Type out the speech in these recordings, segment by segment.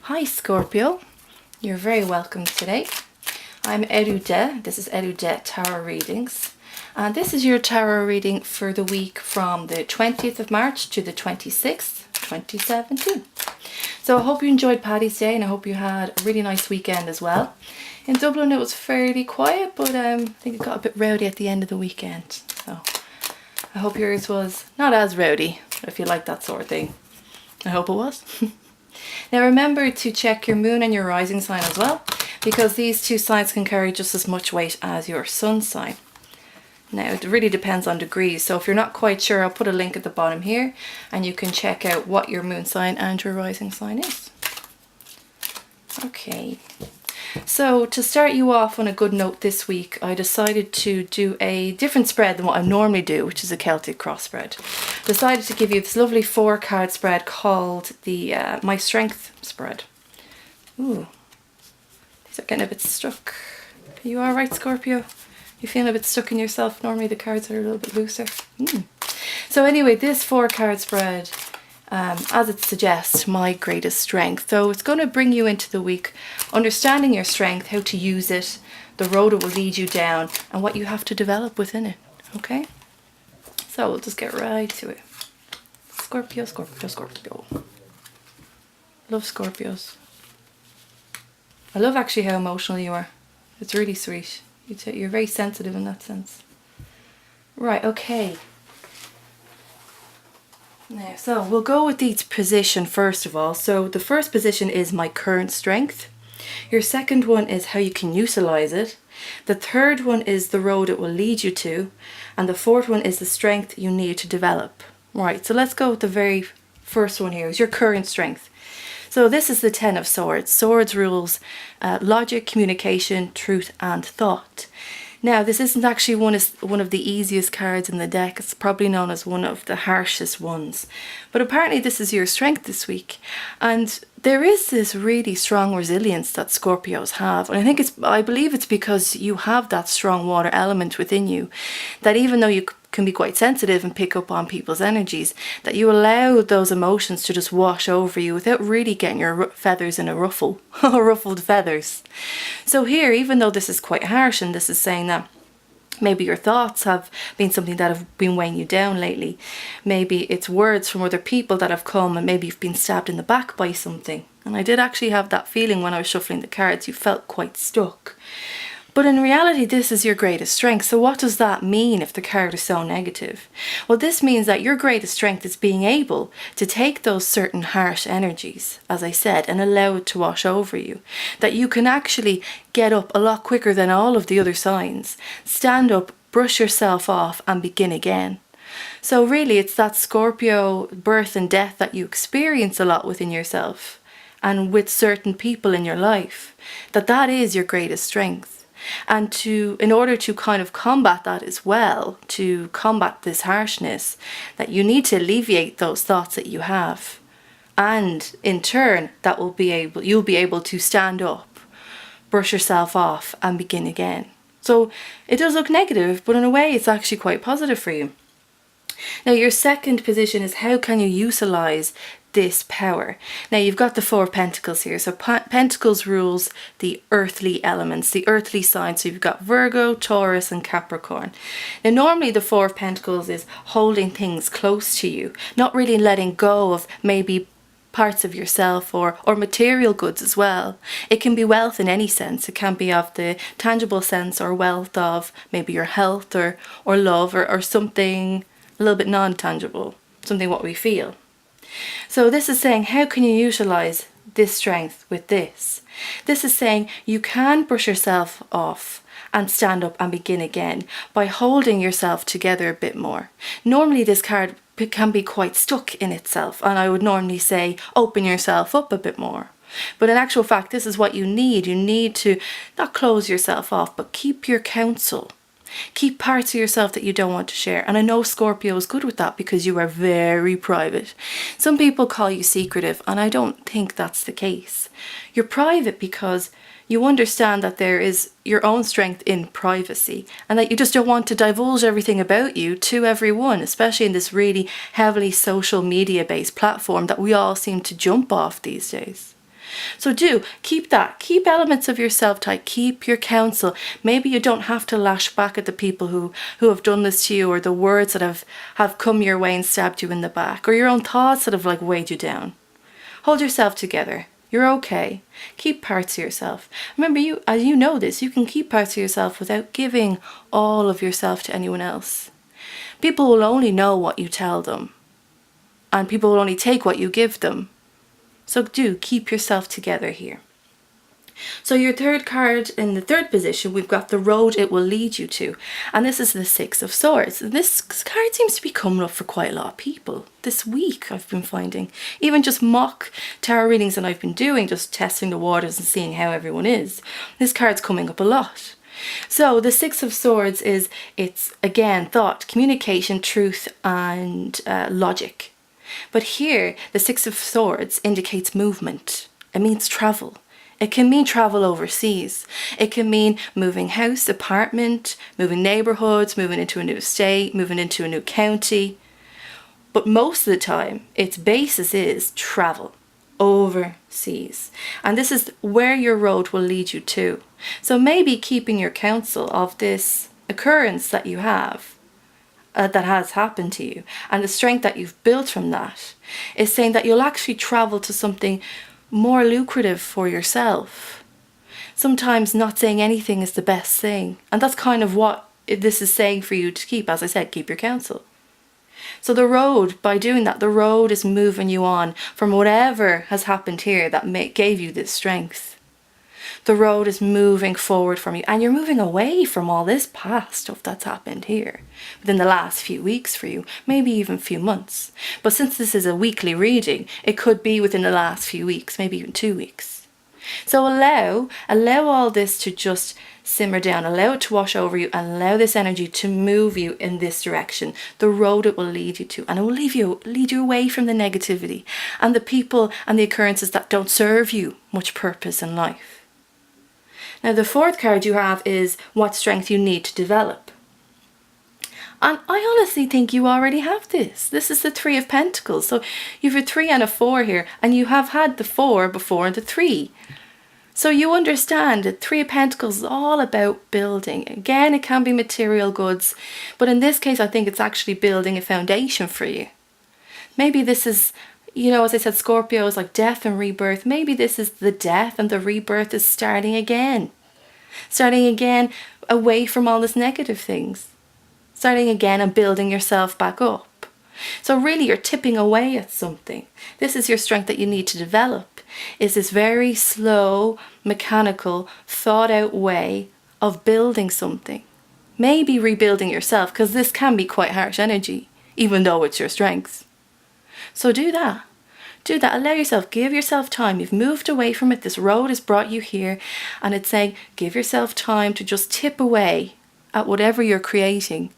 Hi Scorpio, you're very welcome today. I'm Eriu. This is Eriu Tarot Readings, and this is your tarot reading for the week from the 20th of March to the 26th, 2017. So I hope you enjoyed Paddy's Day and I hope you had a really nice weekend as well. In Dublin it was fairly quiet, but I think it got a bit rowdy at the end of the weekend. So I hope yours was not as rowdy, if you like that sort of thing. I hope it was. Now remember to check your moon and your rising sign as well, because these two signs can carry just as much weight as your sun sign. Now it really depends on degrees, so if you're not quite sure, I'll put a link at the bottom here and you can check out what your moon sign and your rising sign is. Okay, so to start you off on a good note this week, I decided to do a different spread than what I normally do, which is a Celtic cross spread. Decided to give you this lovely 4-card spread called the My Strength spread. Ooh, these are getting a bit stuck. Are you alright, Scorpio? You feeling a bit stuck in yourself? Normally the cards are a little bit looser. So anyway, this 4-card spread, as it suggests, my greatest strength. So it's going to bring you into the week understanding your strength, how to use it, the road it will lead you down, and what you have to develop within it. Okay? So we'll just get right to it. Scorpio, Scorpio, Scorpio. Love Scorpios. I love actually how emotional you are. It's really sweet. You're very sensitive in that sense. Right, okay. Now, so we'll go with each position first of all. So the first position is my current strength. Your second one is how you can utilize it. The third one is the road it will lead you to. And the fourth one is the strength you need to develop. Right, so let's go with the very first one here, is your current strength. So this is the 10 of Swords. Swords rules logic, communication, truth and thought. Now this isn't actually one of the easiest cards in the deck. It's probably known as one of the harshest ones. But apparently this is your strength this week. And there is this really strong resilience that Scorpios have. And I believe it's because you have that strong water element within you, that even though you can be quite sensitive and pick up on people's energies, that you allow those emotions to just wash over you without really getting your feathers in a ruffle, or ruffled feathers. So here, even though this is quite harsh and this is saying that maybe your thoughts have been something that have been weighing you down lately, maybe it's words from other people that have come and maybe you've been stabbed in the back by something. And I did actually have that feeling when I was shuffling the cards. You felt quite stuck. But in reality, this is your greatest strength. So what does that mean if the card is so negative? Well, this means that your greatest strength is being able to take those certain harsh energies, as I said, and allow it to wash over you. That you can actually get up a lot quicker than all of the other signs. Stand up, brush yourself off, and begin again. So really, it's that Scorpio birth and death that you experience a lot within yourself and with certain people in your life. That is your greatest strength. And in order to kind of combat that as well, to combat this harshness, that you need to alleviate those thoughts that you have. And in turn, you'll be able to stand up, brush yourself off and begin again. So it does look negative, but in a way it's actually quite positive for you. Now your second position is how can you utilize this power. Now you've got the 4 of Pentacles here. So Pentacles rules the earthly elements, the earthly signs. So you've got Virgo, Taurus and Capricorn. Now normally the 4 of Pentacles is holding things close to you, not really letting go of maybe parts of yourself or material goods as well. It can be wealth in any sense. It can be of the tangible sense or wealth of maybe your health or love or something a little bit non-tangible, something what we feel. So this is saying, how can you utilize this strength with this? This is saying you can brush yourself off and stand up and begin again by holding yourself together a bit more. Normally this card can be quite stuck in itself, and I would normally say open yourself up a bit more. But in actual fact, this is what you need. You need to not close yourself off, but keep your counsel. Keep parts of yourself that you don't want to share. And I know Scorpio is good with that because you are very private. Some people call you secretive, and I don't think that's the case. You're private because you understand that there is your own strength in privacy and that you just don't want to divulge everything about you to everyone, especially in this really heavily social media based platform that we all seem to jump off these days. So do keep that. Keep elements of yourself tight. Keep your counsel. Maybe you don't have to lash back at the people who have done this to you, or the words that have come your way and stabbed you in the back, or your own thoughts that have like weighed you down. Hold yourself together. You're okay. Keep parts of yourself. Remember, as you know this, you can keep parts of yourself without giving all of yourself to anyone else. People will only know what you tell them, and people will only take what you give them. So do keep yourself together here. So your third card in the third position, we've got the road it will lead you to. And this is the Six of Swords. And this card seems to be coming up for quite a lot of people this week, I've been finding. Even just mock tarot readings that I've been doing, just testing the waters and seeing how everyone is. This card's coming up a lot. So the Six of Swords it's again thought, communication, truth, and logic. But here, the Six of Swords indicates movement. It means travel. It can mean travel overseas. It can mean moving house, apartment, moving neighborhoods, moving into a new state, moving into a new county. But most of the time, its basis is travel overseas. And this is where your road will lead you to. So maybe keeping your counsel of this occurrence that you have, that has happened to you, and the strength that you've built from that, is saying that you'll actually travel to something more lucrative for yourself. Sometimes not saying anything is the best thing, and that's kind of what this is saying for you to keep. As I said, keep your counsel. So the road, by doing that, the road is moving you on from whatever has happened here that gave you this strength. The road is moving forward from you, and you're moving away from all this past stuff that's happened here within the last few weeks for you, maybe even few months. But since this is a weekly reading, it could be within the last few weeks, maybe even 2 weeks. So allow all this to just simmer down, allow it to wash over you, and allow this energy to move you in this direction, the road it will lead you to. And it will lead you away from the negativity and the people and the occurrences that don't serve you much purpose in life. Now the fourth card you have is what strength you need to develop. And I honestly think you already have this. This is the Three of Pentacles. So you have a 3 and a 4 here, and you have had the 4 before the 3. So you understand that 3 of Pentacles is all about building. Again, it can be material goods, but in this case I think it's actually building a foundation for you. Maybe this is, as I said, Scorpio is like death and rebirth. Maybe this is the death, and the rebirth is starting again. Starting again away from all this negative things. Starting again and building yourself back up. So really you're tipping away at something. This is your strength that you need to develop. Is this very slow, mechanical, thought out way of building something. Maybe rebuilding yourself, because this can be quite harsh energy, even though it's your strength. So do that. Do that. Allow yourself, give yourself time. You've moved away from it. This road has brought you here, and it's saying give yourself time to just tip away at whatever you're creating.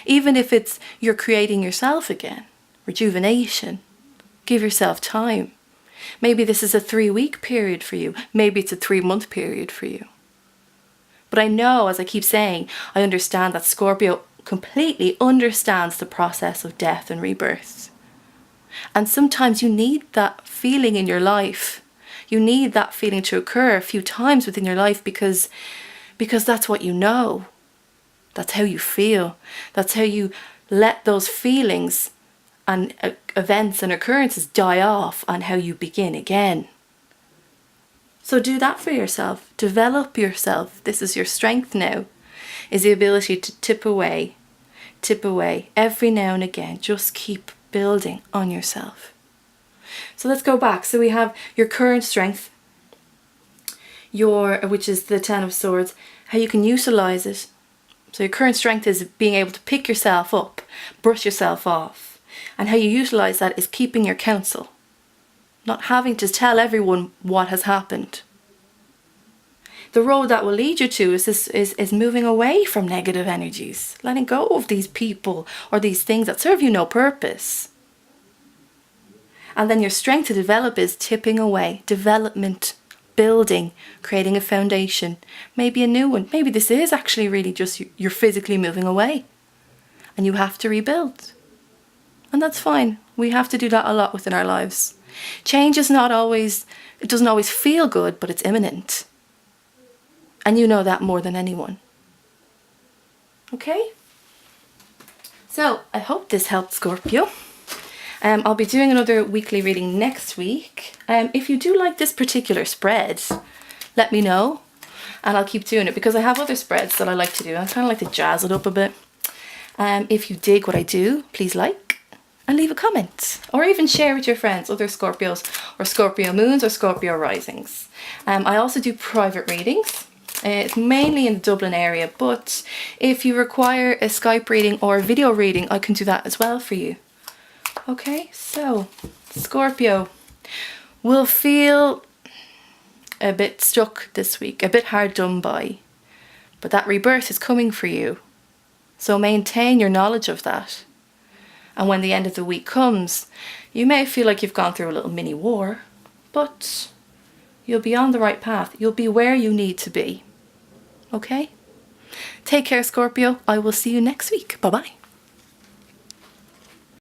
Even if it's you're creating yourself again. Rejuvenation. Give yourself time. Maybe this is a 3-week period for you. Maybe it's a 3-month period for you. But I know, as I keep saying, I understand that Scorpio completely understands the process of death and rebirth. And sometimes you need that feeling in your life. You need that feeling to occur a few times within your life because that's what you know. That's how you feel. That's how you let those feelings and events and occurrences die off, and how you begin again. So do that for yourself. Develop yourself. This is your strength now, is the ability to tip away every now and again. Just keep building on yourself. So let's go back. So we have your current strength, which is the Ten of Swords, how you can utilize it. So your current strength is being able to pick yourself up, brush yourself off. And how you utilize that is keeping your counsel, not having to tell everyone what has happened. The road that will lead you to is moving away from negative energies, letting go of these people or these things that serve you no purpose. And then your strength to develop is tipping away, development, building, creating a foundation, maybe a new one. Maybe this is actually really just you're physically moving away and you have to rebuild. And that's fine. We have to do that a lot within our lives. Change is not always, it doesn't always feel good, but it's imminent. And you know that more than anyone. Okay? So, I hope this helped, Scorpio. I'll be doing another weekly reading next week. If you do like this particular spread, let me know. And I'll keep doing it because I have other spreads that I like to do. I kind of like to jazz it up a bit. If you dig what I do, please like and leave a comment. Or even share with your friends, other Scorpios or Scorpio moons or Scorpio risings. I also do private readings. It's mainly in the Dublin area, but if you require a Skype reading or a video reading, I can do that as well for you. Okay, so Scorpio will feel a bit stuck this week, a bit hard done by, but that rebirth is coming for you. So maintain your knowledge of that. And when the end of the week comes, you may feel like you've gone through a little mini war, but you'll be on the right path. You'll be where you need to be. Okay? Take care, Scorpio. I will see you next week. Bye-bye.